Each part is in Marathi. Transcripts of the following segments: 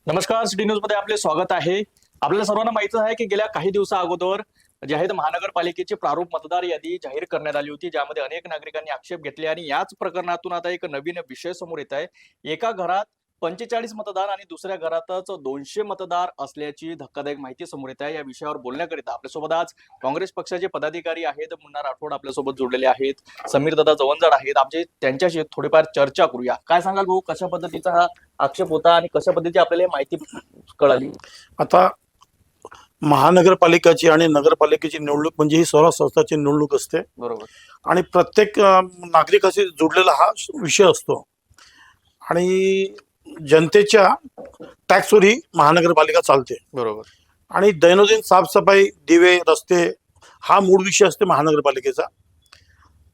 नमस्कार, सिटी न्यूज मध्ये आपले स्वागत आहे. आपल्याला सर्वांना माहिती आहे की गेल्या काही दिवसा अगोदर जे आहे महानगरपालिकेची प्रारूप मतदार यादी जाहीर करण्यात आली होती, ज्यामध्ये अनेक नागरिकांनी आक्षेप घेतले आणि याच प्रकरणातून आता एक नवीन विषय समोर येत आहे. एका घरात 45 मतदार आणि दुसऱ्या घरातच 200 मतदार असल्याची धक्कादायक माहिती समोर येत आहे. या विषयावर बोलण्याकरिता आपल्यासोबत आज काँग्रेस पक्षाचे पदाधिकारी आहेत, मुन्ना राठोड आपल्यासोबत जोडलेले आहेत, समीर दादा जवंजड आहेत. आमचे त्यांच्याशी थोडीफार चर्चा करूया. काय सांगाल भाऊ, कशा पद्धतीचा हा आक्षेप होता आणि कशा पद्धतीची आपल्याला माहिती कळाली? आता महानगरपालिकाची आणि नगरपालिकेची निवडणूक म्हणजे ही स्वराज संस्थाची निवडणूक असते बरोबर. आणि प्रत्येक नागरिकाशी जोडलेला हा विषय असतो आणि जनतेच्या टॅक्सवर ही महानगरपालिका चालते बरोबर. आणि दैनंदिन साफसफाई, दिवे, रस्ते हा मूळ विषय असते महानगरपालिकेचा.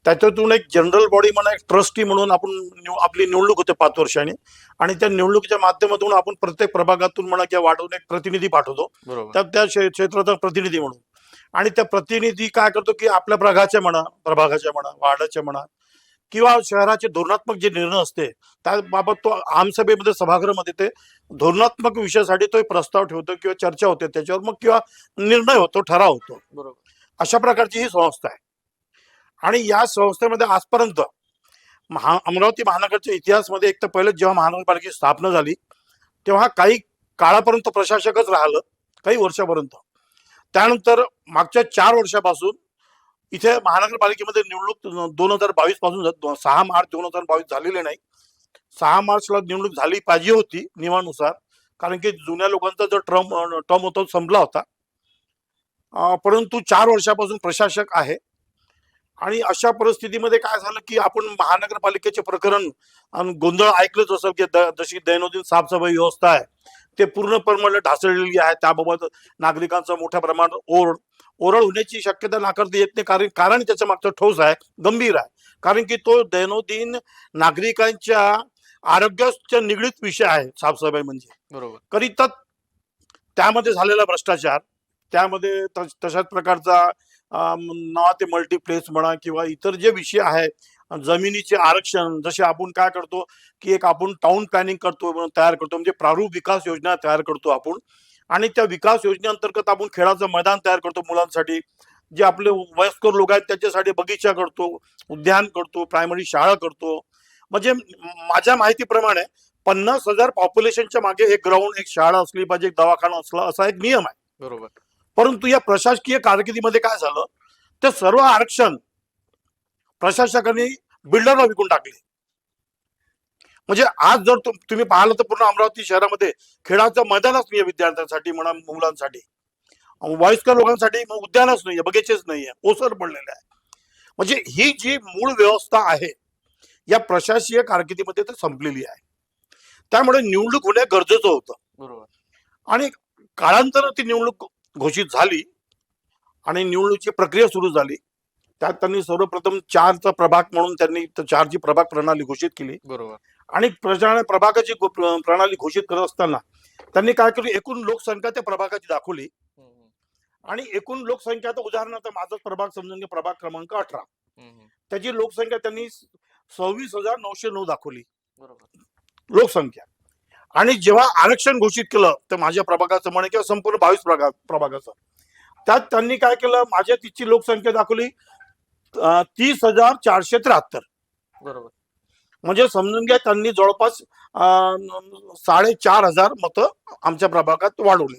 त्याच्यातून एक जनरल बॉडी म्हणा, एक ट्रस्टी म्हणून आपण आपली निवडणूक होते 5 वर्षांनी आणि त्या निवडणुकीच्या माध्यमातून आपण प्रत्येक प्रभागातून म्हणा किंवा वाढवून एक प्रतिनिधी पाठवतो, बरोबर. त्या क्षेत्राचा प्रतिनिधी म्हणून. आणि त्या प्रतिनिधी काय करतो की आपल्या प्रभागाच्या म्हणा, वार्डाच्या म्हणा किंवा शहराचे धोरणात्मक जे निर्णय असते त्याबाबत तो आमसभेमध्ये, सभागृहामध्ये ते धोरणात्मक विषयासाठी तो एक प्रस्ताव ठेवतो किंवा चर्चा होते त्याच्यावर, मग किंवा निर्णय होतो, ठराव होतो. बरोबर. अशा प्रकारची ही संस्था आहे. आणि या संस्थेमध्ये आजपर्यंत अमरावती महानगरच्या इतिहासमध्ये एक तर पहिले जेव्हा महानगरपालिकेची स्थापना झाली तेव्हा काही काळापर्यंत प्रशासकच राहिलं, काही वर्षापर्यंत. त्यानंतर मागच्या 4 वर्षापासून इथे महानगरपालिकेमध्ये निवडणूक 2022 पासून 6 मार्च 2022 झालेले नाही. 6 मार्चला निवडणूक झाली पाहिजे होती नियमानुसार, कारण की जुन्या लोकांचा जो टर्म होता तो संपला होता. परंतु 4 वर्षापासून प्रशासक आहे आणि अशा परिस्थितीमध्ये काय झालं की आपण महानगरपालिकेचे प्रकरण गोंधळ ऐकलंच असेल की जशी दैनंदिन साफसफाई व्यवस्था आहे ते पूर्णपणे ढासळलेली आहे. त्याबाबत नागरिकांचा मोठ्या प्रमाणात ओरड होण्याची शक्यता नाकारता येत नाही, कारण त्याच्या मागचं ठोस आहे, गंभीर आहे. कारण की तो दैनंदिन नागरिकांच्या आरोग्याच्या निगडीत विषय आहे साफसफाई म्हणजे. बरोबर. करीता त्यामध्ये झालेला भ्रष्टाचार, त्यामध्ये तशाच प्रकारचा नावा ते मल्टीप्लेक्स म्हणा किंवा इतर जे विषय आहे, जमिनीचे आरक्षण, जसे आपण काय करतो की एक आपण टाउन प्लॅनिंग तयार करतो, म्हणजे प्रारूप विकास योजना तयार करतो आपण आणि त्या विकास योजनेअंतर्गत आपण खेळाचं मैदान तयार करतो मुलांसाठी. जे आपले वयस्कर लोक आहेत त्याच्यासाठी बगीचा करतो, उद्यान करतो, प्रायमरी शाळा करतो. म्हणजे माझ्या माहितीप्रमाणे 50,000 पॉप्युलेशनच्या मागे एक ग्राउंड, एक शाळा असली पाहिजे, एक दवाखाना असला, असा एक नियम आहे. बरोबर. परंतु या प्रशासकीय कारकिर्दीमध्ये काय झालं, ते सर्व आरक्षण प्रशासकांनी बिल्डरला विकून टाकले. म्हणजे आज जर तुम्ही पाहिलं तर पूर्ण अमरावती शहरामध्ये खेळाचं मैदानच नाहीये, विद्यार्थ्यांसाठी म्हणा, मुलांसाठी, वयस्कर लोकांसाठी उद्यानच नाहीये, बगीचेच नाहीये, ओसर पडलेले आहे. म्हणजे ही जी मूळ व्यवस्था आहे या प्रशासकीय कारकिर्दीमध्ये तर संपलेली आहे. त्यामुळे निवडणूक होणे गरजेचं होतं. बरोबर. आणि काळांतराने ती निवडणूक घोषित झाली आणि निवडणुकीची प्रक्रिया सुरू झाली. त्यात त्यांनी सर्वप्रथम 4चा प्रभाग म्हणून त्यांनी 4ची प्रभाग प्रणाली घोषित केली. बरोबर. आणि प्रभागाची प्रणाली घोषित करत असताना त्यांनी काय केलं, एकूण लोकसंख्या त्या प्रभागाची दाखवली आणि एकूण लोकसंख्या, तर उदाहरणार्थ माझाच प्रभाग समजून घ्या, प्रभाग क्रमांक 18, त्याची लोकसंख्या त्यांनी 26,909 दाखवली. बरोबर. लोकसंख्या. आणि जेव्हा आरक्षण घोषित केलं तर माझ्या प्रभागाचं म्हणे किंवा संपूर्ण 22 प्रभागाचं, त्यात त्यांनी काय केलं, माझ्या तिची लोकसंख्या दाखवली 30,473. बरोबर. म्हणजे समजून घ्या त्यांनी जवळपास 4,500 मतं आमच्या प्रभागात वाढवली.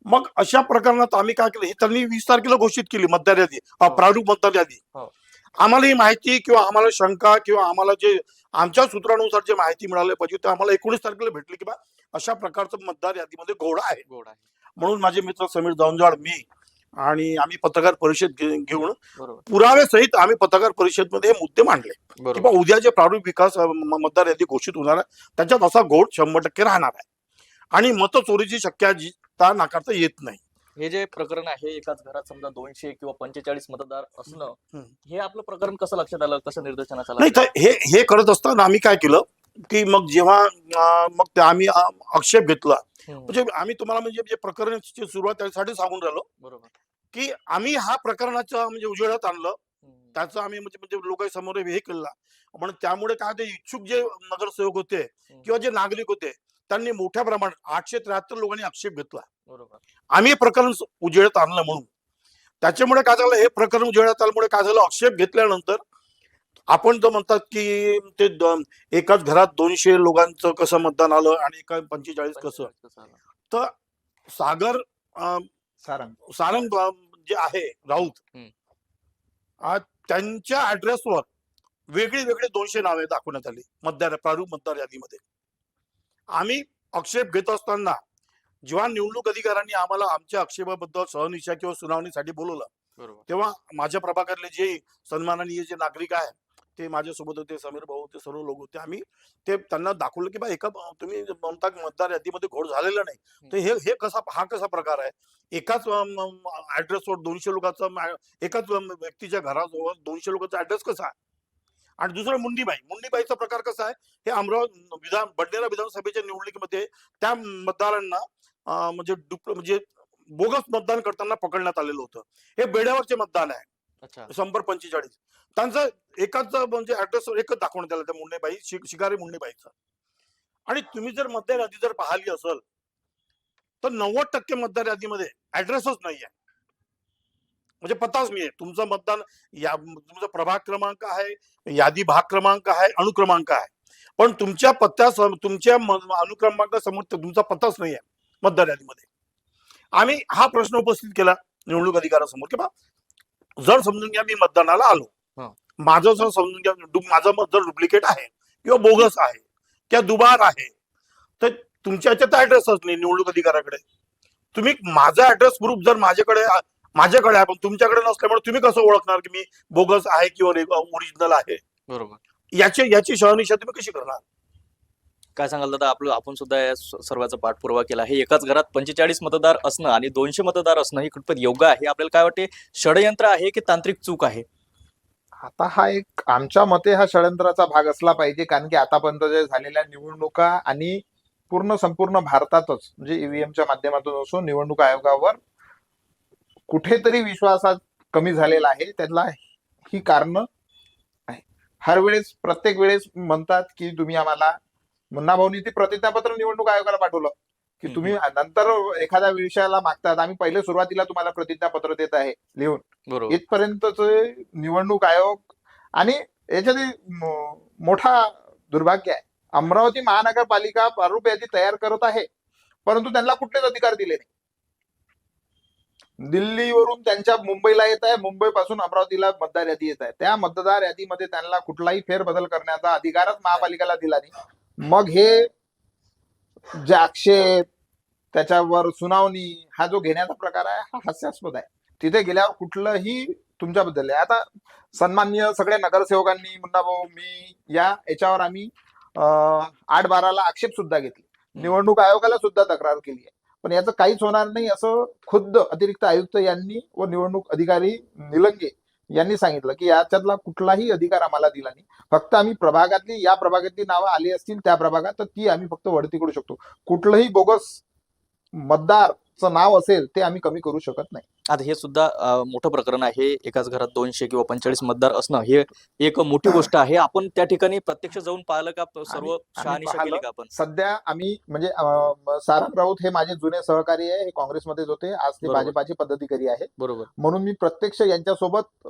मग अशा प्रकरणात आम्ही काय केलं, हे त्यांनी 20 तारखेला घोषित केली मतदार यादी, प्रारूप मतदार यादी. आम्हाला ही माहिती किंवा आम्हाला शंका किंवा आम्हाला जे आमच्या सूत्रानुसार जे माहिती मिळाली पाहिजे ते आम्हाला 19 तारखेला भेटली की बा अशा प्रकारचं मतदार यादीमध्ये घोळ आहे. म्हणून माझे मित्र समीर जवंजाळ, मी आणि आम्ही पत्रकार परिषद घेऊन पुरावे सहित आम्ही पत्रकार परिषदमध्ये हे मुद्दे मांडले की बा उद्या जे प्रारूप विकास मतदार यादी घोषित होणार आहे त्याच्यात असा घोळ 100% राहणार आहे आणि मतचोरीची शक्यता नाकारता येत नाही. हे जे प्रकरण आहे, एकाच घरात समजा 200 किंवा 45 मतदार असणं, हे आपलं प्रकरण कसं लक्षात आलं, कसं निर्देशनात आलं? नाही तर हे करत असताना आम्ही काय केलं की मग जेव्हा मग आम्ही आक्षेप घेतला, म्हणजे आम्ही तुम्हाला म्हणजे प्रकरणाची सुरुवात त्यासाठी सांगून राहिलो. बरोबर. की आम्ही हा प्रकरणाचं म्हणजे उजेडात आणलं, त्याचं आम्ही म्हणजे लोकांसमोर हे केलं. पण त्यामुळे काय ते इच्छुक जे नगरसेवक होते किंवा जे नागरिक होते त्यांनी मोठ्या प्रमाणात 873 लोकांनी आक्षेप घेतला. बरोबर. आम्ही हे प्रकरण उजेडात आणलं म्हणून. त्याच्यामुळे काय झालं, हे प्रकरण उजेडात आल्यामुळे काय झालं, आक्षेप घेतल्यानंतर आपण तर म्हणतात की ते एकाच घरात 200 लोकांचं कसं मतदान आलं आणि एका 45 कसं. तर सागर सारंग जे आहे राऊत, त्यांच्या ऍड्रेसवर वेगळी वेगळी 200 नावे दाखवण्यात आली प्रारूप मतदार यादीमध्ये. आम्ही आक्षेप घेत असताना जेव्हा निवडणूक अधिकाऱ्यांनी आम्हाला आमच्या आक्षेपाबद्दल सहनिशा किंवा सुनावणीसाठी बोलवलं, तेव्हा माझ्या प्रभागातले जे सन्माननीय जे नागरिक आहे ते माझ्यासोबत होते, समीर भाऊ होते, सर्व लोक होते. आम्ही ते त्यांना दाखवलं की बा एका तुम्ही म्हणता मतदार यादीमध्ये घोळ झालेला नाही, तर हे हा कसा प्रकार आहे. एकाच ऍड्रेसवर 200 लोकांचा, एकाच व्यक्तीच्या घराजवळ 200 लोकांचा ऍड्रेस कसा आहे. आणि दुसरं मुंडीबाईचा प्रकार कसा आहे, हे अमरावती बडनेरा विधानसभेच्या निवडणुकीमध्ये त्या मतदारांना म्हणजे बोगस मतदान करताना पकडण्यात आलेलं होतं. हे बेड्यावरचे मतदान आहे. 145 त्यांचं एकाच म्हणजे ऍड्रेसवर एकच दाखवण्यात आलं त्या मुंडेबाई, शिकारी मुंडेबाईचं. आणि तुम्ही जर मतदार यादी जर पाहिली असेल तर 90% मतदार यादीमध्ये ऍड्रेसच नाहीये, म्हणजे पत्ताच नाहीये. तुमचं मतदान तुमचा प्रभाग क्रमांक आहे, यादी भाग क्रमांक आहे, अनुक्रमांक आहे, पण तुमच्या तुमच्या अनुक्रमांकासमोर तुमचा पत्ताच नाहीये मतदार यादीमध्ये. आम्ही हा प्रश्न उपस्थित केला निवडणूक अधिकाऱ्यासमोर की बा जर समजून घ्या मी मतदानाला आलो, माझं जर समजून घ्या माझं मत जर डुप्लिकेट आहे किंवा बोगस आहे किंवा दुबार आहे, तर तुमच्या याच्यात ऍड्रेसच नाही निवडणूक अधिकाऱ्याकडे. तुम्ही माझा ऍड्रेस प्रूफ जर माझ्याकडे आहे पण तुमच्याकडे नसल्यामुळे तुम्ही कसं ओळखणार की मी बोगस आहे किंवा ओरिजिनल आहे. बरोबर. याची शहानिशा तुम्ही कशी करणार. काय सांगाल दादा, आपण सुद्धा या सर्वांचा पाठपुरावा केला. हे एकाच घरात 45 मतदार असणं आणि 200 मतदार असणं हे कितपत योग्य आहे, आपल्याला काय वाटते, षडयंत्र आहे की तांत्रिक चूक आहे? आता हा एक आमच्या मते हा षडयंत्राचा भाग असला पाहिजे, कारण की आतापर्यंत जे झालेल्या निवडणुका आणि संपूर्ण भारतातच म्हणजे ईव्हीएमच्या माध्यमातून असो निवडणूक आयोगावर कुठेतरी विश्वासात कमी झालेला आहे. त्याला ही कारण आहे. हर वेळेस प्रत्येक वेळेस म्हणतात की तुम्ही आम्हाला, मुन्ना भाऊनी ती प्रतिज्ञापत्र निवडणूक आयोगाला पाठवलं की तुम्ही नंतर एखाद्या विषयाला मागतात, आम्ही पहिले सुरुवातीला तुम्हाला प्रतिज्ञापत्र देत आहे लिहून. इथपर्यंतच निवडणूक आयोग, आणि याच्यात मोठा दुर्भाग्य आहे, अमरावती महानगरपालिका प्रारूप यादी तयार करत आहे परंतु त्यांना कुठलेच अधिकार दिले नाही. दिल्लीवरून त्यांच्या मुंबईला येत आहे, मुंबईपासून अमरावतीला मतदार यादी येत आहे, त्या मतदार यादीमध्ये त्यांना कुठलाही फेरबदल करण्याचा अधिकारच महापालिकेला दिला नाही. मग हे जे आक्षेप त्याच्यावर सुनावणी हा जो घेण्याचा प्रकार आहे हा हास्यास्पद आहे. तिथे गेल्यावर कुठलंही तुमच्याबद्दल आहे. आता सन्माननीय सगळ्या नगरसेवकांनी, मुन्ना भाऊ, मी याच्यावर आम्ही 8/12ला आक्षेप सुद्धा घेतले, निवडणूक आयोगाला सुद्धा तक्रार केली आहे, पण याचं काहीच होणार नाही असं खुद्द अतिरिक्त आयुक्त यांनी व निवडणूक अधिकारी निलंगे यांनी सांगितलं की याच्यातला कुठलाही अधिकार आम्हाला दिला नाही. फक्त आम्ही या प्रभागातली नावं आली असतील त्या प्रभागात तर ती आम्ही फक्त वळती करू शकतो. कुठलंही बोगस मतदारचं नाव असेल ते आम्ही कमी करू शकत नाही. आता हे सुद्धा मोठं प्रकरण आहे. एकाच घरात 200 किंवा 45 मतदार असणं हे एक मोठी गोष्ट आहे. आपण त्या ठिकाणी प्रत्यक्ष जाऊन पाहिलं का, सर्व शहानिशा केली का आपण? सध्या आम्ही म्हणजे सारंग राऊत हे माझे जुने सहकारी आहे, हे काँग्रेसमध्येच होते, आज ते भाजपाचे पदाधिकारी आहे. बरोबर. म्हणून मी प्रत्यक्ष यांच्यासोबत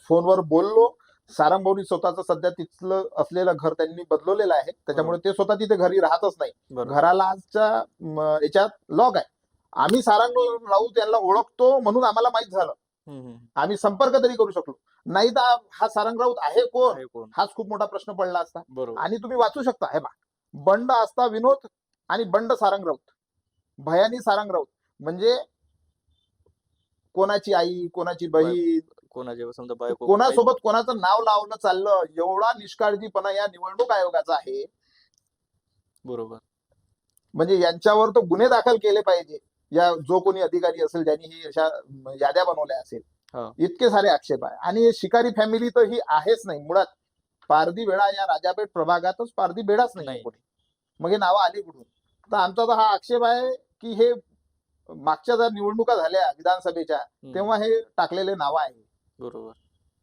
फोनवर बोललो. सारंग भाऊनी स्वतःचं सध्या तिथलं असलेलं घर त्यांनी बदलवलेलं आहे, त्याच्यामुळे ते स्वतः तिथे घरी राहतच नाही. घराला आजच्या याच्यात लॉक आहे. आम्ही सारंग राऊत यांना ओळखतो म्हणून आम्हाला माहित झालं, आम्ही संपर्क तरी करू शकलो, नाही तर हा सारंग राऊत आहे कोण हाच खूप मोठा प्रश्न पडला असता. आणि तुम्ही वाचू शकता, हे बा, बंड असता विनोद आणि बंड सारंग राऊत, भयानी सारंग राऊत, म्हणजे कोणाची आई, कोणाची बहीण, कोणासोबत कोणाचं नाव लावलं चाललं, एवढा निष्काळजीपणा या निवडणूक आयोगाचा आहे. बरोबर. म्हणजे यांच्यावर तो गुन्हे दाखल केले पाहिजे, या जो कोणी अधिकारी असेल ज्यांनी ही अशा याद्या बनवल्या असेल. इतके सारे आक्षेप आहे. आणि शिकारी फॅमिली तर ही आहेच नाही मुळात. पारधी बेडा या राजापेठ प्रभागातच पारधी बेडाच नाही कोणी, मग हे नावं आली कुठून? तर आमचा तर हा आक्षेप आहे की हे मागच्या जर निवडणुका झाल्या विधानसभेच्या तेव्हा हे टाकलेले नाव आहे. बरोबर.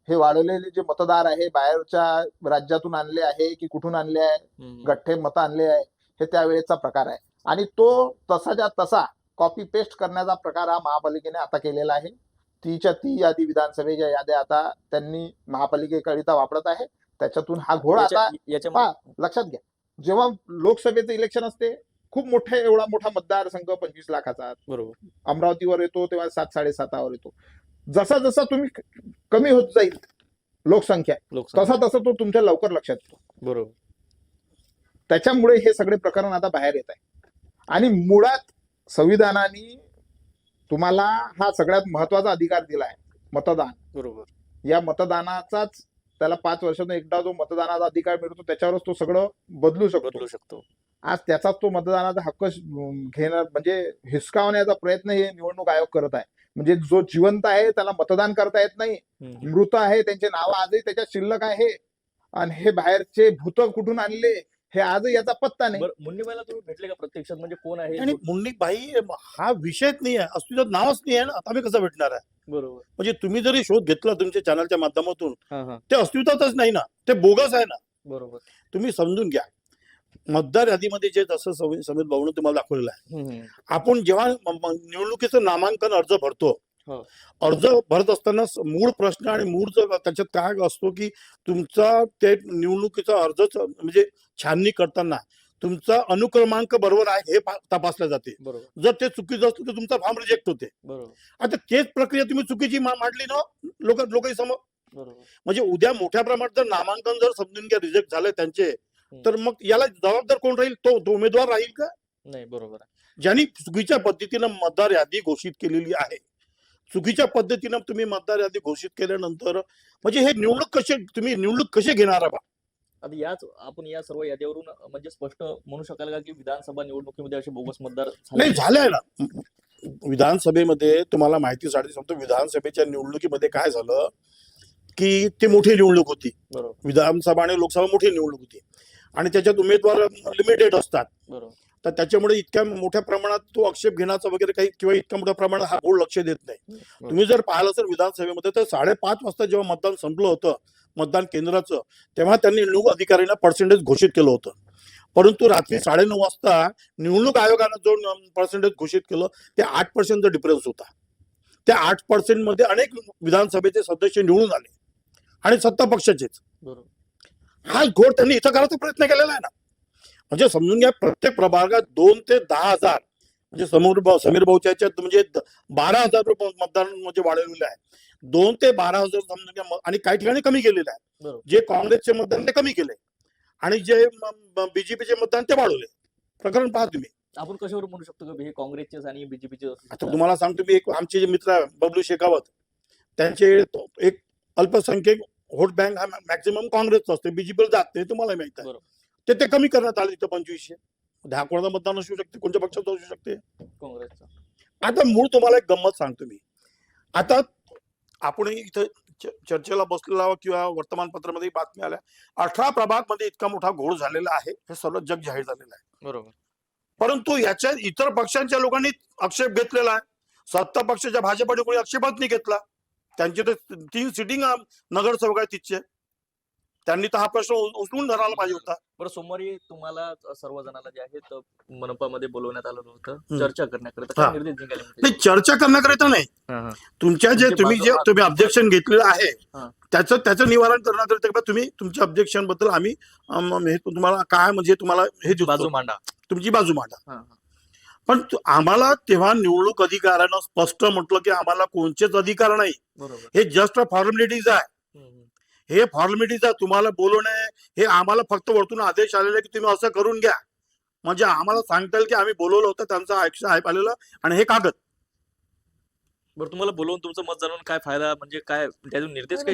हे वाढवलेले जे मतदार आहे बाहेरच्या राज्यातून आणले आहे की कुठून आणले आहे, गठ्ठे मत आणले आहे, हे त्यावेळेचा प्रकार आहे आणि तो तसाच्या तसा कॉपी पेस्ट करण्याचा प्रकार हा महापालिकेने आता केलेला आहे. 30च्या 30 यादी विधानसभेच्या याद्या आता त्यांनी महापालिकेकरिता वापरत आहे. त्याच्यातून हा घोळ आता याच्या पहा, लक्षात घ्या, जेव्हा लोकसभेचं इलेक्शन असते खूप एवढा मोठा मतदारसंघ 25 लाखाचा बरोबर अमरावतीवर येतो तेव्हा 7-7.5 येतो. जसा जसा तुम्ही कमी होत जाईल लोकसंख्या तसा तसा तो तुमच्या लवकर लक्षात येतो. बरोबर. त्याच्यामुळे हे सगळे प्रकरण आता बाहेर येत आहे आणि मुळात संविधानाने तुम्हाला हा सगळ्यात महत्वाचा अधिकार दिलाय, मतदान. बरोबर. या मतदानाचाच त्याला 5 वर्षातून एकदा जो मतदानाचा अधिकार मिळतो त्याच्यावरच तो सगळं बदलू शकतो. आज त्याचाच तो मतदानाचा हक्क घेणार म्हणजे हिसकावण्याचा प्रयत्न हे निवडणूक आयोग करत आहे. म्हणजे जो जिवंत आहे त्याला मतदान करता येत नाही, मृत आहे त्यांचे नाव आजही त्याच्यात शिल्लक आहे आणि हे बाहेरचे भूत कुठून आणले हे आजही याचा पत्ता नाही. मुन्नीबाईला तुम्ही भेटले का प्रत्यक्षात, म्हणजे कोण आहे? आणि मुन्नीबाई हा विषयच नाही आहे, अस्तित्वात नावच नाही आहे ना, आता मी कसं भेटणार आहे? बरोबर. म्हणजे तुम्ही जरी शोध घेतला तुमच्या चॅनलच्या माध्यमातून हा. ते अस्तित्वातच नाही ना, ते बोगस आहे ना. बरोबर. तुम्ही समजून घ्या, मतदार यादीमध्ये जे जसं समीर भाऊने तुम्हाला दाखवलेलं आहे, आपण जेव्हा निवडणुकीचं नामांकन अर्ज भरतो, अर्ज भरत असताना मूळ प्रश्न आणि मूळ त्याच्यात काय असतो की तुमचा ते निवडणुकीचा अर्ज म्हणजे छाननी करताना तुमचा अनुक्रमांक बरोबर आहे हे तपासले जाते. बरोबर. जर ते चुकीचं असलं तर तुमचा फॉर्म रिजेक्ट होते. बरोबर. आता तेच प्रक्रिया तुम्ही चुकीची मांडली ना लोकांनी समोर. बरोबर. म्हणजे उद्या मोठ्या प्रमाणात जर नामांकन जर समजून घ्या रिजेक्ट झाले त्यांचे, तर मग याला जबाबदार कोण राहील? तो उमेदवार राहील का? नाही. बरोबर. ज्यांनी चुकीच्या पद्धतीनं मतदार यादी घोषित केलेली आहे, चुकीच्या पद्धतीनं तुम्ही मतदार यादी घोषित केल्यानंतर म्हणजे हे तुम्ही निवडणूक कशी घेणार आहात? आता आपण या सर्व यादीवरून म्हणजे स्पष्ट म्हणू शकाल का की विधानसभा निवडणुकीमध्ये असे बोगस मतदार नाही झालंय ना? विधानसभेमध्ये तुम्हाला माहितीसाठी सांगतो, विधानसभेच्या निवडणुकीमध्ये काय झालं की ते मोठी निवडणूक होती. बरोबर. विधानसभा आणि लोकसभा मोठी निवडणूक होती आणि त्याच्यात उमेदवार लिमिटेड असतात. बरोबर. तर त्याच्यामुळे इतक्या मोठ्या प्रमाणात तो आक्षेप घेण्याचा वगैरे काही किंवा इतक्या मोठ्या प्रमाणात हा बोर्ड लक्ष देत नाही. तुम्ही जर पाहिलं तर विधानसभेमध्ये तर 5:30 वाजता जेव्हा मतदान संपलं होतं मतदान केंद्राचं, तेव्हा त्यांनी निवडणूक अधिकाऱ्यांना पर्सेंटेज घोषित केलं होतं. परंतु रात्री 9:30 वाजता निवडणूक आयोगानं जो पर्सेंटेज घोषित केलं ते 8% डिफरन्स होता. त्या 8% मध्ये अनेक विधानसभेचे सदस्य निवडून आले आणि सत्ता पक्षाचेच. बरोबर. हा घोळ त्यांनी इथं करायचा प्रयत्न केलेला आहे ना. म्हणजे समजून घ्या, प्रत्येक प्रभागात 2 ते 10,000 म्हणजे समीर भाऊच्या म्हणजे 12,000 रुपये मतदान म्हणजे वाढवलेले आहे. 2 ते 12,000 समजून घ्या. आणि काही ठिकाणी कमी केलेले आहे. जे काँग्रेसचे मतदान ते कमी केले आणि जे बीजेपीचे मतदान ते वाढवले. प्रकरण पहा तुम्ही. आपण कशावर म्हणू शकतो की हे काँग्रेसचे आणि बीजेपीचे? आता तुम्हाला सांगतो मी, आमचे जे मित्र आहे बबलू शेखावत, त्यांचे एक अल्पसंख्यक व्होट बँक हा मॅक्सिमम काँग्रेसचा असते, बीजेपीला जात नाही, तुम्हाला माहित आहे. ते कमी करण्यात आले तिथं 2500. कोणाचं मतदान असू शकते, कोणत्या पक्षाचं असू शकते? काँग्रेसचं. आता मूळ तुम्हाला एक गंमत सांगतो मी. आता आपण इथं चर्चेला बसलेला किंवा वर्तमानपत्रामध्ये बातमी आल्या, 18 प्रभागामध्ये इतका मोठा घोळ झालेला आहे, हे सर्व जग जाहीर झालेलं आहे. बरोबर. परंतु याच्या इतर पक्षांच्या लोकांनी आक्षेप घेतलेला आहे. सत्ता पक्षाच्या भाजपने कोणी आक्षेपच नाही घेतला. त्यांचे तर 3 सिटिंग नगरसेवक आहेत तिथचे, त्यांनी तर हा प्रश्न उचलून धरायला पाहिजे होता. बरं, सोमवारी तुम्हाला सर्वजणाला जे आहेत मनपामध्ये बोलवण्यात आलं होतं चर्चा करण्याकरिता. काय निर्देश निघाले? नाही, चर्चा करण्याकरिता नाही, तुमच्या जे तुम्ही ऑब्जेक्शन घेतलेलं आहे त्याचं निवारण करण्याकरिता तुम्ही तुमच्या ऑब्जेक्शन बद्दल आम्ही तुम्हाला काय म्हणजे तुम्हाला हे बाजू मांडा, तुमची बाजू मांडा. पण आम्हाला तेव्हा निवडणूक अधिकाऱ्यानं स्पष्ट म्हटलं की आम्हाला कोणतेच अधिकार नाही, हे जस्ट फॉर्मॅलिटीज आहे. हे फॉर्मॅलिटीज आहे, तुम्हाला बोलवणे हे आम्हाला फक्त वरतून आदेश आलेला की तुम्ही असं करून घ्या. म्हणजे आम्हाला सांगता येईल की आम्ही बोलवलं होतं, त्यांचा ऍक्शन आहे आलेलं आणि हे कागद. बरं, तुम्हाला बोलवून तुमचं मत जाणून काय फायदा, म्हणजे काय त्यातून निर्देश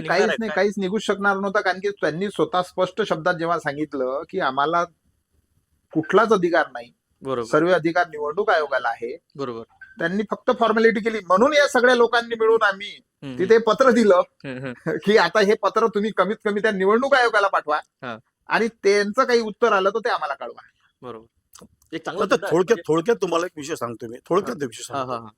काहीच निघूच शकणार नव्हता. कारण की त्यांनी स्वतः स्पष्ट शब्दात जेव्हा सांगितलं की आम्हाला कुठलाच अधिकार नाही, सर्व अधिकार निवडणूक आयोगाला आहे. बरोबर. त्यांनी फक्त फॉर्मॅलिटी केली. म्हणून या सगळ्या लोकांनी मिळून आम्ही तिथे पत्र दिलं की आता हे पत्र तुम्ही कमीत कमी त्या निवडणूक आयोगाला पाठवा आणि त्यांचं काही उत्तर आलं तर ते आम्हाला कळवा. बरोबर. एक चांगलं थोडक्यात तुम्हाला एक विषय सांगतो मी, थोडक्यात विषय सांगतो.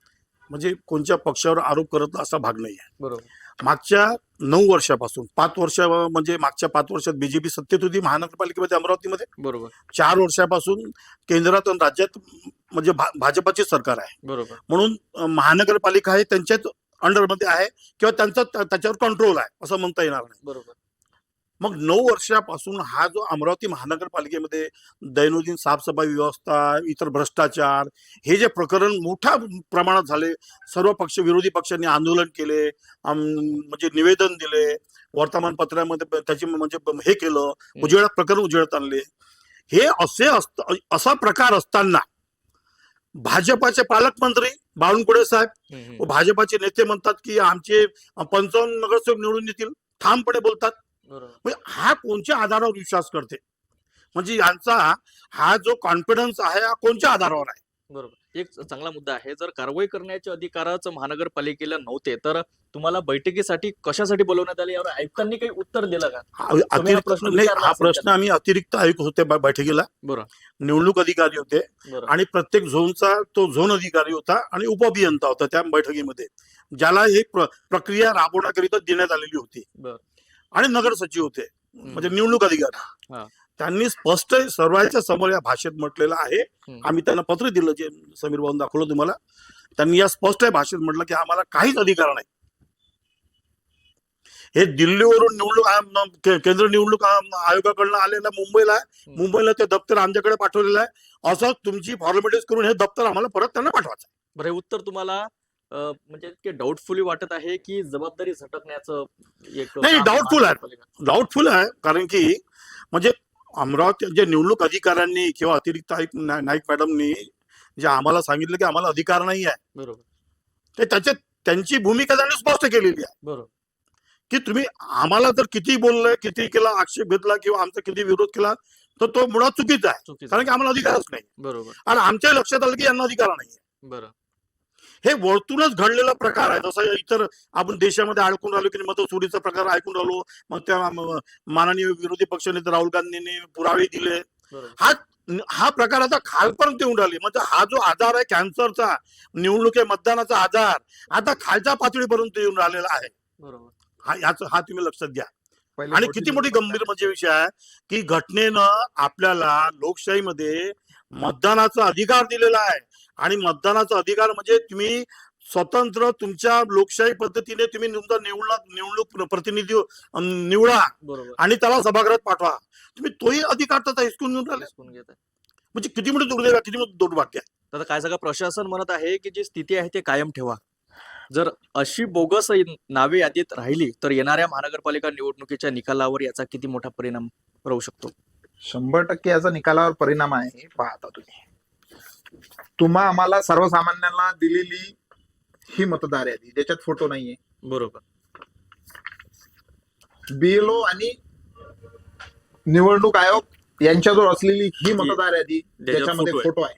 म्हणजे कोणत्या पक्षावर आरोप करत असा भाग नाही आहे. बरोबर. मागच्या 9 वर्षापासून 5 वर्ष म्हणजे मागच्या 5 वर्षात बीजेपी सत्तेत होती महानगरपालिकेमध्ये अमरावतीमध्ये. बरोबर 4 वर्षापासून केंद्रात आणि राज्यात म्हणजे भाजपची सरकार आहे. बरोबर म्हणून महानगरपालिका आहे त्यांच्याच अंडरमध्ये आहे किंवा त्यांचा त्याच्यावर कंट्रोल आहे असं म्हणता येणार नाही. बरोबर मग 9 वर्षापासून हा जो अमरावती महानगरपालिकेमध्ये दैनंदिन साफसफाई व्यवस्था, इतर भ्रष्टाचार, हे जे प्रकरण मोठ्या प्रमाणात झाले, सर्व पक्ष विरोधी पक्षांनी आंदोलन केले, म्हणजे निवेदन दिले, वर्तमानपत्रामध्ये त्याची म्हणजे हे केलं, प्रकरण उजेडात आणले. हे असा प्रकार असताना भाजपाचे पालकमंत्री बावनकुळे साहेब व भाजपाचे नेते म्हणतात की आमचे 55 नगरसेवक निवडून येतील, ठामपणे बोलतात. बरोबर म्हणजे हा कोणत्या आधारावर विश्वास करते, म्हणजे यांचा हा जो कॉन्फिडन्स आहे हा कोणत्या आधारावर आहे? बरोबर एक चांगला मुद्दा आहे. जर कारवाई करण्याचे अधिकारच महानगरपालिकेला नव्हते तर तुम्हाला बैठकीसाठी कशासाठी बोलवण्यात आले यावर आयुक्तांनी काही उत्तर दिलं का? अतिरिक्त नाही, हा प्रश्न आम्ही अतिरिक्त आयुक्त होते बैठकीला, बरोबर निवडणूक अधिकारी होते बरोबर आणि प्रत्येक झोनचा तो झोन अधिकारी होता आणि उपअभियंता होता त्या बैठकीमध्ये, ज्याला एक प्रक्रिया राबवण्याकरिता देण्यात आलेली होती. बरं आणि नगर सचिव होते म्हणजे निवडणूक अधिकारी. हा. त्यांनी स्पष्ट सर्वांच्या समोर या भाषेत म्हटलेलं आहे. आम्ही त्यांना पत्र दिलं, जे समीर भाऊन दाखवलं तुम्हाला. त्यांनी या स्पष्ट भाषेत म्हटलं की आम्हाला काहीच अधिकार नाही. हे दिल्लीवरून केंद्र निवडणूक आयोगाकडनं आलेलं मुंबईला ते दप्तर आमच्याकडे पाठवलेलं आहे. असं तुमची फॉर्मॅलिटीज करून हे दप्तर आम्हाला परत त्यांना पाठवायचं. बरं हे उत्तर तुम्हाला म्हणजे डाऊटफुली वाटत आहे की जबाबदारी झटकण्याचं एक नाही, डाऊटफुल आहे. कारण की म्हणजे अमरावती जे निवडणूक अधिकाऱ्यांनी किंवा अतिरिक्त आयुक्त नाईक मॅडमनी जे आम्हाला सांगितलं की आम्हाला अधिकार नाही आहे, बरोबर ते त्यांची भूमिका त्यांनी स्पष्ट केलेली आहे. बरोबर की तुम्ही आम्हाला जर किती बोललंय, किती केला, आक्षेप घेतला किंवा आमचा किती विरोध केला तर तो मुळात चुकीचा आहे, कारण की आम्हाला अधिकारच नाही. बरोबर आणि आमच्या लक्षात आलं की यांना अधिकार नाही. बरं हे वरतूनच घडलेला प्रकार आहे. जसं इतर आपण देशामध्ये अडकून राहिलो की मतचोरीचा प्रकार ऐकून राहिलो, मग त्या माननीय विरोधी पक्षनेते राहुल गांधींनी पुरावे दिले. हा प्रकार आता खालपर्यंत येऊन राहिले. म्हणजे हा जो आजार आहे कॅन्सरचा, निवडणुकी मतदानाचा आजार, आता खालच्या पातळीपर्यंत येऊन राहिलेला आहे. बरोबर हा तुम्ही लक्षात घ्या. आणि किती मोठी गंभीर म्हणजे विषय आहे की घटनेनं आपल्याला लोकशाहीमध्ये मतदानाचा अधिकार दिलेला आहे. आणि मतदानाचा अधिकार म्हणजे तुम्ही स्वतंत्र तुमच्या लोकशाही पद्धतीने तुम्ही तुमचा निवडणूक प्रतिनिधी निवडा आणि त्याला सभागृहात पाठवा. तुम्ही तोही अधिकार त्याचा हिसकून घेऊन राहिले, म्हणजे किती मोठी दुर्दैव आहे, किती मोठी दुर्भाग्य आहे. आता काय सगळं प्रशासन म्हणत आहे की जी स्थिती आहे ते कायम ठेवा. जर अशी बोगस नावे यादीत राहिली तर येणाऱ्या महानगरपालिका निवडणुकीच्या निकालावर याचा किती मोठा परिणाम राहू शकतो? 100% याचा निकालावर परिणाम आहे. पाहता तुम्हा आम्हाला सर्वसामान्यांना दिलेली ही मतदार यादी ज्याच्यात फोटो नाहीये, बरोबर, बीएलओ आणि निवडणूक आयोग यांच्याजवळ असलेली ही मतदार यादी ज्याच्यामध्ये फोटो आहे.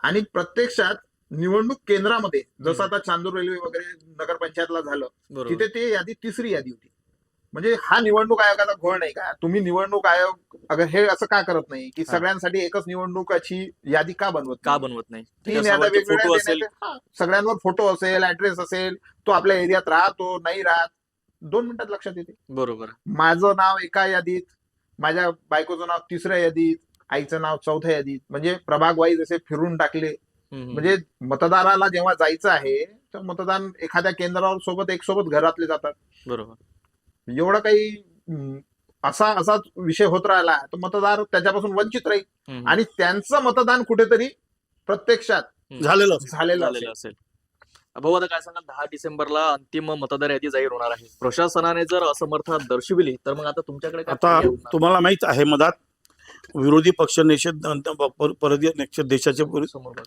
आणि प्रत्यक्षात निवडणूक केंद्रामध्ये जसं आता चांदूर रेल्वे वगैरे नगरपंचायतला झालं, तिथे ते यादी तिसरी यादी होती. म्हणजे हा निवडणूक आयोगाचा घोळ नाही का? तुम्ही निवडणूक आयोग अगर हे असं का करत नाही की सगळ्यांसाठी एकच निवडणुकाची यादी का बनवत नाही? 3 याद्या वेगवेगळ्या, सगळ्यांवर फोटो असेल, ऍड्रेस असेल, तो आपल्या एरियात राहतो नाही राहत, 2 मिनिटात लक्षात येते. बरोबर. माझं नाव एका यादीत, माझ्या बायकोचं नाव 3ऱ्या यादीत, आईचं नाव 4थ्या यादीत, म्हणजे प्रभाग वाईज असे फिरून टाकले. म्हणजे मतदाराला जेव्हा जायचं आहे तर मतदान एखाद्या केंद्रावर सोबत घरातले जातात. बरोबर. एवढं काही असा विषय होत राहिला तर मतदार त्याच्यापासून वंचित राहील आणि त्यांचं मतदान कुठेतरी प्रत्यक्षात झालेलं असेल. भाऊ आता काय सांगाल, 10 डिसेंबरला अंतिम मतदार यादी जाहीर होणार आहे. प्रशासनाने जर असमर्थता दर्शविली तर मग आता तुमच्याकडे आता तुम्हाला माहित आहे मधात विरोधी पक्षनेते देशाचे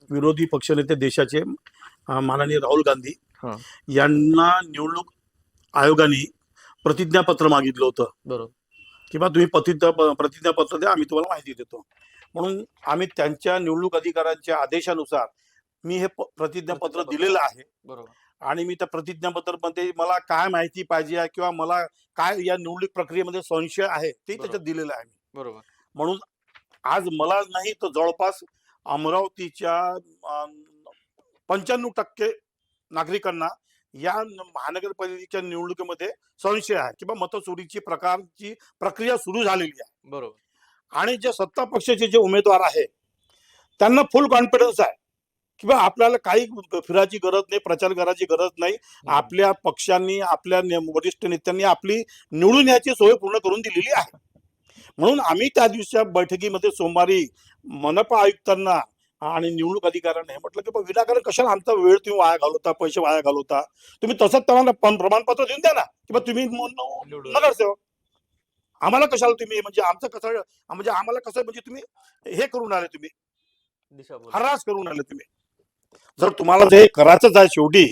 विरोधी पक्षनेते देशाचे माननीय राहुल गांधी यांना निवडणूक आयोगाने प्रतिज्ञापत्र मागितलं होतं. बरोबर. किंवा तुम्ही प्रतिज्ञापत्र द्या, आम्ही तुम्हाला माहिती देतो म्हणून. आम्ही त्यांच्या निवडणूक अधिकाऱ्यांच्या आदेशानुसार मी हे प्रतिज्ञापत्र दिलेलं आहे. बरोबर. आणि मी त्या प्रतिज्ञापत्र मध्ये मला काय माहिती पाहिजे किंवा मला काय या निवडणूक प्रक्रियेमध्ये संशय आहे ते त्याच्यात दिलेलं आहे. बरोबर. म्हणून आज मला नाही तर जवळपास अमरावतीच्या 95% नागरिकांना या महानगरपालिकेच्या निवडणुकीमध्ये संशय आहे किंवा मतचोरीची प्रकारची प्रक्रिया सुरू झालेली आहे. बरोबर. आणि जे सत्ता पक्षाचे जे उमेदवार आहे त्यांना फुल कॉन्फिडन्स आहे किंवा आपल्याला काही फिरायची गरज नाही, प्रचार करायची गरज नाही. आपल्या पक्षांनी, आपल्या वरिष्ठ नेत्यांनी आपली निवडून याची सोय पूर्ण करून दिलेली आहे. म्हणून आम्ही त्या दिवसच्या बैठकीमध्ये सोमवारी मनपा आयुक्तांना आणि निवडणूक अधिकाऱ्यांना हे म्हटलं की विनाकारण कशाला आमचा वेळ तुम्ही वाया घालवता, पैसे वाया घालवता, तुम्ही तसंच त्यांना प्रमाणपत्र देऊन द्या ना किंवा तुम्ही नगरसेवक. आम्हाला कशाला तुम्ही म्हणजे आमचं कसं म्हणजे आम्हाला कसं म्हणजे तुम्ही हे करून आले, तुम्ही हरास करून आले तुम्ही. जर तुम्हाला हे करायचंच आहे शेवटी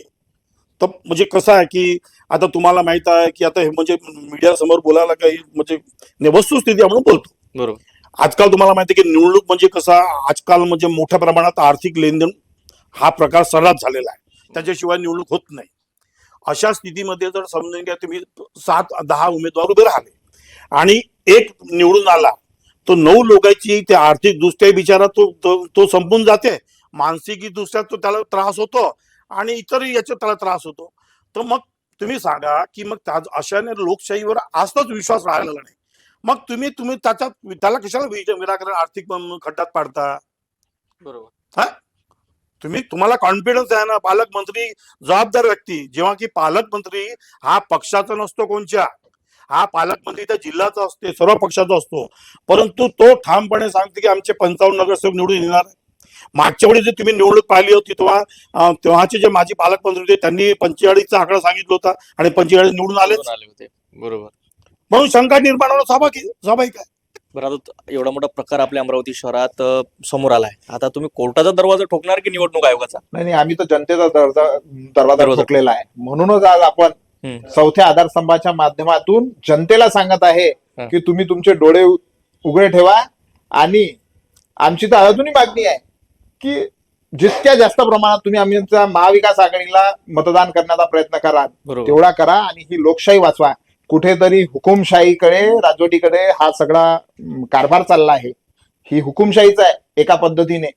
तर म्हणजे कसं आहे की आता तुम्हाला माहित आहे की आता हे म्हणजे मीडिया समोर बोलायला काही म्हणजे वस्तुस्थिती आपण बोलतो. बरोबर. आजकाल तुम्हाला माहिती आहे की निवडणूक म्हणजे कसा आजकाल म्हणजे मोठ्या प्रमाणात आर्थिक लेनदेन हा प्रकार सर्रास झालेला आहे, त्याच्याशिवाय निवडणूक होत नाही. अशा स्थितीमध्ये जर समजून घ्या तुम्ही 7-10 उमेदवार उभे राहिले आणि एक निवडून आला, तो 9 लोकांची ते आर्थिक दृष्ट्या बिचारा तो संपून जाते, मानसिक दृष्ट्या तो त्याला त्रास होतो आणि इतरही याचा त्याला त्रास होतो. तर मग तुम्ही सांगा की मग अशाने लोकशाहीवर आजच विश्वास राहिलेला नाही. मग तुम्ही त्याला कशाला विनाकारण आर्थिक खड्ड्यात पाडता. बरोबर. हा तुम्हाला कॉन्फिडन्स आहे ना. पालकमंत्री जबाबदार व्यक्ती, जेव्हा की पालकमंत्री हा पक्षाचा नसतो, कोणच्या हा पालकमंत्री त्या जिल्ह्याचा असते, सर्व पक्षाचा असतो, परंतु तो ठामपणे सांगते की आमचे 55 नगरसेवक निवडून येणार. मागच्या वेळी जे तुम्ही निवडणूक पाहिली होती तेव्हाचे जे माजी पालकमंत्री होते त्यांनी 45चा आकडा सांगितला होता आणि 45 निवडून आले होते. बरोबर. म्हणून शंका निर्माण होणं स्वाभाविक आहे. बरं, आता एवढा मोठा प्रकार आपल्या अमरावती शहरात समोर आलाय, आता तुम्ही कोर्टाचा दरवाजा ठोकणार की निवडणूक आयोगाचा? नाही, आम्ही तर जनतेचा दरवाजा ठोकलेला आहे. म्हणूनच आज आपण चौथ्या आधारस्तंभाच्या माध्यमातून जनतेला सांगत आहे की तुम्ही तुमचे डोळे उघडे ठेवा आणि आमची तर अजूनही मागणी आहे की जितक्या जास्त प्रमाणात तुम्ही आमच्या महाविकास आघाडीला मतदान करण्याचा प्रयत्न करा तेवढा करा आणि ही लोकशाही वाचवा. कुठेतरी हुकुमशाहीकडे, राजवटीकडे हा सगळा कारभार चालला आहे. ही हुकुमशाहीच आहे. एका पद्धतीने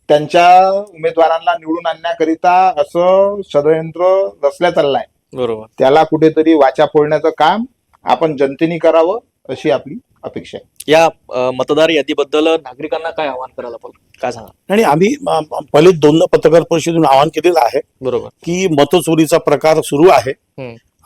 त्यांच्या उमेदवारांना निवडून आणण्याकरिता असं षडयंत्र रचल्या चाललाय. बरोबर. त्याला कुठेतरी वाचा फोडण्याचं काम आपण जनतेने करावं अशी आपली अपेक्षा आहे. या मतदार यादीबद्दल नागरिकांना काय आवाहन करायला पाहिजे, काय सांगा? आणि आम्ही पहिले 2 पत्रकार परिषदेतून आवाहन केलेलं आहे. बरोबर. की मतचोरीचा प्रकार सुरू आहे.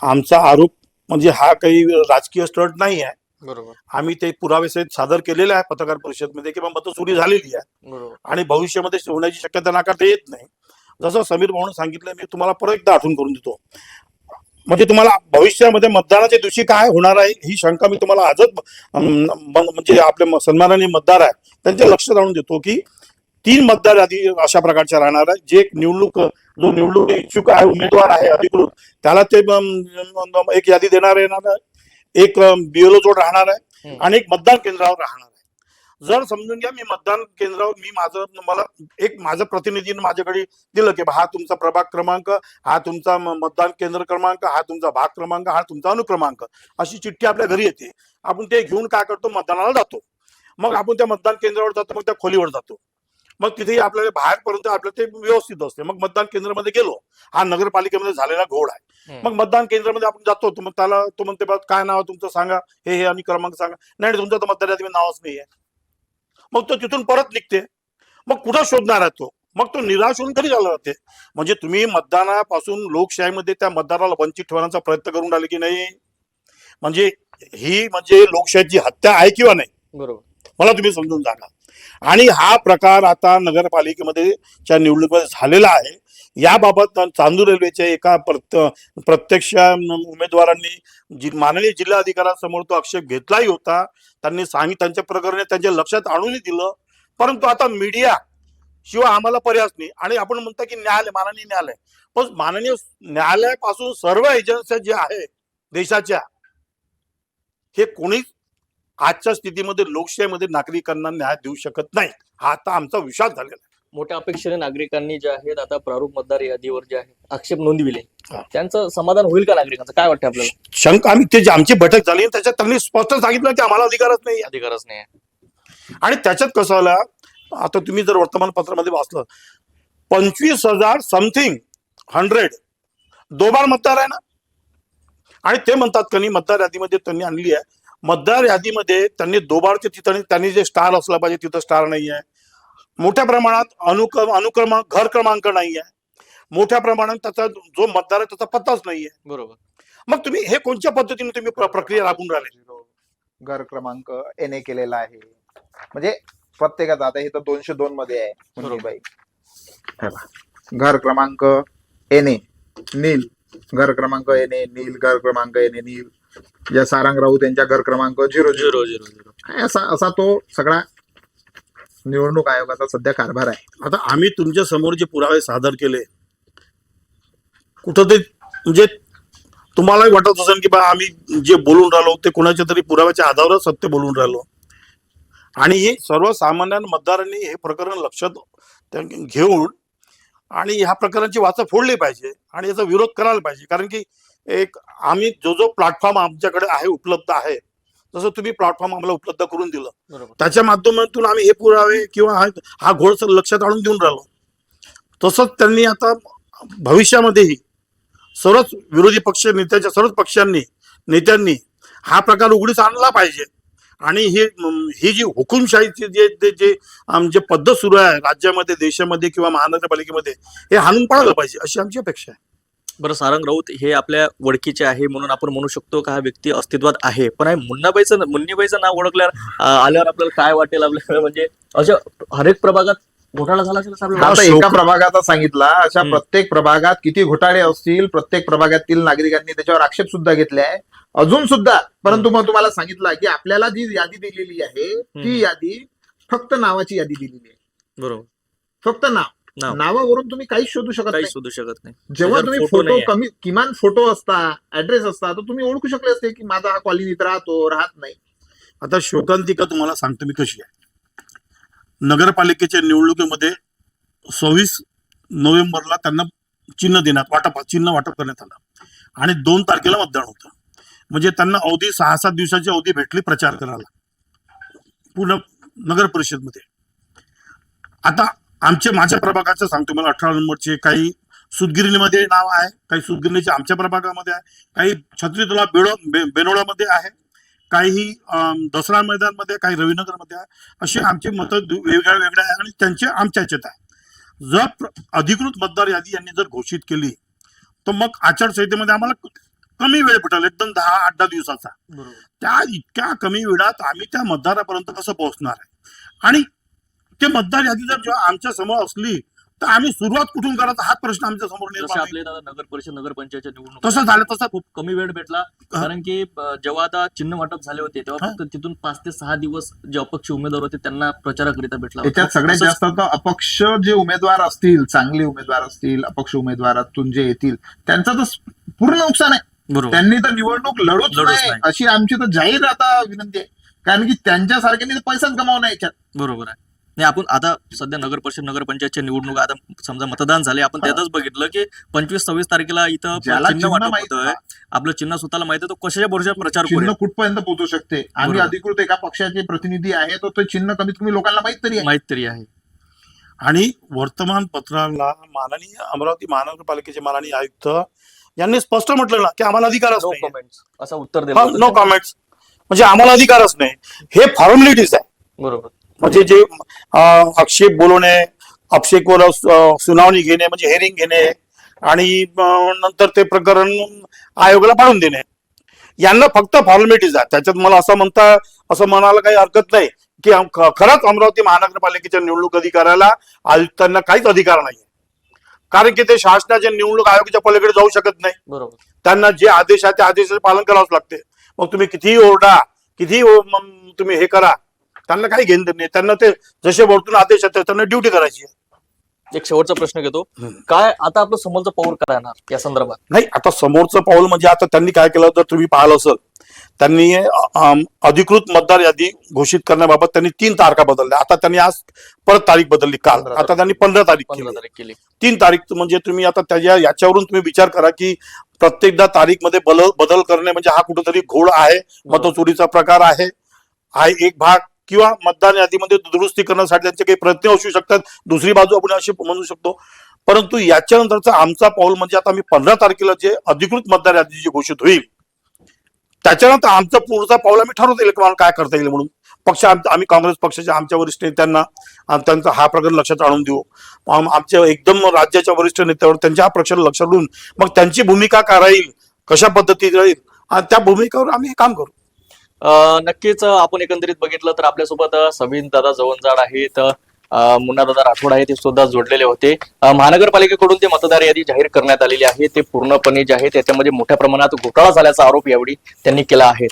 आमचा आरोप म्हणजे हा काही राजकीय स्टंट नाही आहे. बरोबर. आम्ही ते पुरावे सहित सादर केलेले आहे पत्रकार परिषदेमध्ये की मतचोरी झालेली आहे. बरोबर. आणि भविष्यामध्ये होण्याची शक्यता नाकारता येत नाही. जसं समीर भाऊने सांगितलं, मी तुम्हाला परत एकदा आठवण करून देतो. म्हणजे तुम्हाला भविष्यामध्ये मतदानाच्या दिवशी काय होणार आहे ही शंका मी तुम्हाला आजच म्हणजे आपले सन्माननीय मतदार आहे त्यांच्या लक्षात आणून देतो की 3 मतदार यादी अशा प्रकारच्या राहणार आहे. जे जो निवडणूक इच्छुक आहे, उमेदवार आहे अधिकृत, त्याला ते एक यादी देणार येणार आहे, एक BLO जोड राहणार आहे आणि एक मतदान केंद्रावर राहणार आहे. जर समजून घ्या, मी मतदान केंद्रावर मला माझं प्रतिनिधीने माझ्याकडे दिलं की हा तुमचा प्रभाग क्रमांक, हा तुमचा मतदान केंद्र क्रमांक, हा तुमचा भाग क्रमांक, हा तुमचा अनुक्रमांक, अशी चिठ्ठी आपल्या घरी येते. आपण ते घेऊन काय करतो, मतदानाला जातो. मग आपण त्या मतदान केंद्रावर जातो, मग त्या खोलीवर जातो, मग तिथे आपल्याला बाहेरपर्यंत आपल्याला ते व्यवस्थित असते. मग मतदान केंद्रामध्ये गेलो, हा नगरपालिकेमध्ये झालेला घोड आहे. मग मतदान केंद्रामध्ये आपण जातो, मग त्याला तो म्हणते काय नाव तुमचं सांगा, हे आणि क्रमांक सांगा. नाही, तुमचं तर मतदार यादीमध्ये नावच नाही आहे. मग तो तिथून परत निघते. मग कुठं शोधणार आहे तो? मग तो निराश होऊन घरी झाला जाते. म्हणजे तुम्ही मतदानापासून लोकशाहीमध्ये त्या मतदाराला वंचित ठेवण्याचा प्रयत्न करून राहिले की नाही? म्हणजे ही म्हणजे लोकशाहीची हत्या आहे किंवा नाही? बरोबर. मला तुम्ही समजून सांगा. आणि हा प्रकार आता नगरपालिकेमध्ये च्या निवडणुकीमध्ये झालेला आहे. याबाबत चांदूर रेल्वेच्या एका प्रत्यक्ष उमेदवारांनी माननीय जिल्हाधिकाऱ्यांसमोर तो आक्षेप घेतलाही होता. त्यांनी त्यांच्या प्रकरणे त्यांच्या लक्षात आणूनही दिलं. परंतु आता मीडिया शिवाय आम्हाला पर्यायच नाही. आणि आपण म्हणतो की न्यायालय, माननीय न्यायालय, पण माननीय न्यायालयापासून सर्व एजन्स्या ज्या आहे देशाच्या, हे कोणीच आजच्या स्थितीमध्ये लोकशाहीमध्ये नागरिकांना न्याय देऊ शकत नाही. हा आता आमचा विश्वास झालेला आहे. मोठ्या अपेक्षेने नागरिकांनी जे आहेत आता प्रारूप मतदार यादीवर जे आहे आक्षेप नोंदविले, त्यांचं समाधान होईल का नागरिकांचं, काय वाटतं आपल्याला? शंका आम्ही ते आमची बैठक झाली त्याच्यात त्यांनी स्पष्ट सांगितलं की आम्हाला अधिकारच नाही. आणि त्याच्यात कसं आलं, आता तुम्ही जर वर्तमानपत्रामध्ये वाचलं, 25,000 समथिंग 100 दोबार मतदार आहे ना. आणि ते म्हणतात की मतदार यादीमध्ये त्यांनी आणली आहे, मतदार यादीमध्ये त्यांनी दोबारच्या ठिकाणी त्यांनी जे स्टार असला पाहिजे तिथं स्टार नाही आहे. मोठ्या प्रमाणात घर क्रमांक नाही आहे. मोठ्या प्रमाणात त्याचा जो मतदार आहे त्याचा पत्ताच नाहीये. बरोबर. मग तुम्ही हे कोणत्या पद्धतीने तुम्ही प्रक्रिया राबवून राहिले? घर क्रमांक एनए केलेला आहे, म्हणजे प्रत्येकाचा. आता हे तर 202 मध्ये आहे मुन्नीबाई. घर क्रमांक एनए नील, घर क्रमांक एनए नील, घर क्रमांक एनए नील. या सारंग राऊत यांच्या घर क्रमांक 000. असा तो सगळा निवडणूक आयोगाचा सध्या कारभार आहे. आता आम्ही तुमच्या समोर जे पुरावे सादर केले, कुठं ते म्हणजे तुम्हालाही वाटत असेल की बा आम्ही जे बोलून राहिलो ते कोणाच्या तरी पुराव्याच्या आधारावर सत्य बोलून राहिलो. आणि हे सर्वसामान्य मतदारांनी हे प्रकरण लक्षात घेऊन आणि ह्या प्रकरणाची वाचा फोडली पाहिजे आणि याचा विरोध करायला पाहिजे. कारण की एक आम्ही जो प्लॅटफॉर्म आमच्याकडे आहे, उपलब्ध आहे, जसं तुम्ही प्लॅटफॉर्म आम्हाला उपलब्ध करून दिलं, त्याच्या माध्यमातून आम्ही हे पुरावे किंवा हा घोळ लक्षात आणून देऊन राहिलो. तसंच त्यांनी आता भविष्यामध्येही सर्वच विरोधी पक्ष नेत्याच्या सर्वच नेत्यांनी हा प्रकार उघडीस आणला पाहिजे. आणि ही जी हुकुमशाहीची जे पद्धत सुरू आहे राज्यामध्ये, देशामध्ये किंवा महानगरपालिकेमध्ये, हे हाणून पाडलं पाहिजे अशी आमची अपेक्षा आहे. बरं, सारंग राऊत हे आपल्या ओळखीचे आहे म्हणून आपण म्हणू शकतो का हा व्यक्ती अस्तित्वात आहे, पण मुन्नीबाईचं नाव ओळखल्यावर आल्यावर आपल्याला काय वाटेल? आपल्याला म्हणजे अशा हरेक प्रभागात घोटाळा झाला असेल. आता एका प्रभागाचा सांगितला, अशा प्रत्येक प्रभागात किती घोटाळे असतील, प्रत्येक प्रभागातील नागरिकांनी त्याच्यावर आक्षेप सुद्धा घेतले आहे अजून सुद्धा. परंतु मग तुम्हाला सांगितलं की आपल्याला जी यादी दिलेली आहे ती यादी फक्त नावाची यादी दिलेली आहे. बरोबर. फक्त नावावरून तुम्ही काहीच शोधू शकत नाही. जेव्हा तुम्ही फोटो किमान फोटो असता, ऍड्रेस असता, तर तुम्ही ओळखू शकले असते की माझा हा कॉलनीत राहत नाही. आता शोकांतिका तुम्हाला सांगतो मी कशी आहे. नगरपालिकेच्या निवडणुकीमध्ये 26 नोव्हेंबरला त्यांना चिन्ह वाटप करण्यात आलं आणि 2 तारखेला मतदान होतं. म्हणजे त्यांना अवधी 6-7 दिवसाची अवधी भेटली प्रचार करायला पूर्ण नगर परिषदमध्ये. आता माझ्या प्रभागाचं सांगतो मला, 18 नंबरचे काही सुतगिरणीमध्ये नाव आहे, काही सुतगिरणीचे आमच्या प्रभागामध्ये आहे, काही छत्री तलाव बेनोळामध्ये आहे, काही दसरा मैदानमध्ये, काही रविनगरमध्ये आहे. असे आमचे मतं वेगळ्या आहे आणि त्यांचे आमच्या ह्याच्यात आहे. जर अधिकृत मतदार यादी यांनी जर घोषित केली तर मग आचारसंहितेमध्ये आम्हाला कमी वेळ भेटेल, एकदम 10-8 दिवसाचा. त्या इतक्या कमी वेळात आम्ही त्या मतदारापर्यंत कसं पोहोचणार आहे? आणि ते मतदार यादी जर जेव्हा आमच्या समोर असली तर आम्ही सुरुवात कुठून करायचा हा प्रश्न आमच्या समोर निर्माण आपले नगर परिषद नगर पंचायतच्या निवडणूक तसं झालं. तसं खूप कमी वेळ भेटला, कारण की जेव्हा आता चिन्ह वाटप झाले होते तेव्हा फक्त तिथून 5 ते 6 दिवस जे अपक्ष उमेदवार होते त्यांना प्रचाराकरिता भेटला. त्याच्यात सगळ्यात जास्त अपक्ष जे उमेदवार असतील, चांगले उमेदवार असतील, अपक्ष उमेदवारातून जे येतील त्यांचं तर पूर्ण नुकसान आहे. त्यांनी तर निवडणूक लढूच नाही अशी आमची तर जाहीर आता विनंती आहे. कारण की त्यांच्यासारख्यांनी तर पैसाच गमावणार याच्यात. बरोबर आहे. नाही, आपण आता सध्या नगर परिषद नगर पंचायतच्या निवडणूक आता समजा मतदान झाले, आपण त्यातच बघितलं की 25-26 तारखेला इथं चिन्ह वाटप होतंय. आपलं चिन्ह स्वतःला माहिती आहे, तो कशाच्या भरोश्यावर प्रचार चिन्ह कुठपर्यंत पोहोचू शकते. आम्ही अधिकृत एका पक्षाचे प्रतिनिधी आहे, तो चिन्ह कमीत कमी लोकांना माहित तरी आहे. आणि वर्तमानपत्राला माननीय अमरावती महानगरपालिकेचे माननीय आयुक्त यांनी स्पष्ट म्हटलं ना की आम्हाला अधिकारच नाही, असं उत्तर दिलं. नो कमेंट्स, म्हणजे आम्हाला अधिकारच नाही. हे फॉर्मॅलिटीज आहे. बरोबर. म्हणजे जे आक्षेप बोलवणे, आक्षेपावर सुनावणी घेणे म्हणजे हेरिंग घेणे आणि नंतर ते प्रकरण आयोगाला पाठवून देणे, यांना फक्त फॉर्मॅलिटीज आहे. त्याच्यात मला असं म्हणायला काही हरकत नाही की खरंच अमरावती महानगरपालिकेच्या निवडणूक अधिकाऱ्याला आयुक्तांना काहीच अधिकार नाही, कारण की ते शासनाच्या निवडणूक आयोगाच्या पलीकडे जाऊ शकत नाही. बरोबर. त्यांना जे आदेश आहे त्या आदेशाचे पालन करावंच लागते. मग तुम्ही कितीही ओरडा, कितीही तुम्ही हे करा, त्यांना काही घेणं नाही. त्यांना ते जसे वरतून आदेश आहेत त्यांना ड्युटी करायची आहे. एक शेवटचा प्रश्न घेतो, काय आता आपलं समोरचं पाऊल काय राहणार या संदर्भात? नाही, आता समोरचं पाऊल म्हणजे आता त्यांनी काय केलं तर तुम्ही पाहिलं असेल, त्यांनी अधिकृत मतदार यादी घोषित करण्याबाबत त्यांनी 3 तारखा बदलल्या. आता त्यांनी आज परत तारीख बदलली काल. आता त्यांनी 15 तारीख केली. 3 तारीख म्हणजे तुम्ही आता याच्यावरून तुम्ही विचार करा की प्रत्येकदा तारीख मध्ये बदल करणे म्हणजे हा कुठेतरी घोळ आहे, मतचोरीचा प्रकार आहे. हा एक भाग, किंवा मतदान यादीमध्ये दुरुस्ती करण्यासाठी त्यांचे काही प्रयत्न असू शकतात. दुसरी बाजू आपण अशी म्हणू शकतो परंतु याच्यानंतरचा आमचा पाऊल म्हणजे आता आम्ही 15 तारखेला जे अधिकृत मतदार यादी जी घोषित होईल त्याच्यानंतर आमचं पुढचा पाऊल आम्ही ठरवता येईल की मला काय करता येईल म्हणून. आम्ही काँग्रेस पक्षाच्या आमच्या वरिष्ठ नेत्यांना त्यांचा हा प्रकार लक्षात आणून देऊ. आमच्या एकदम राज्याच्या वरिष्ठ नेत्यावर त्यांच्या हा प्रश्न लक्षात ठेवून मग त्यांची भूमिका काय राहील, कशा पद्धतीने राहील आणि त्या भूमिकेवर आम्ही हे काम करू. नक्कीच आपण एकंदरीत बघितलं तर आपल्यासोबत सविन दादा जवंजाड आहेत, मुन्ना दादा राठोड आहेत, ते सुद्धा जोडलेले होते. महानगरपालिकेकडून ते मतदार यादी जाहीर करण्यात आलेली आहे ते पूर्णपणे जे आहे त्याच्यामध्ये मोठ्या प्रमाणात घोटाळा झाल्याचा आरोप यावेळी त्यांनी केला आहे.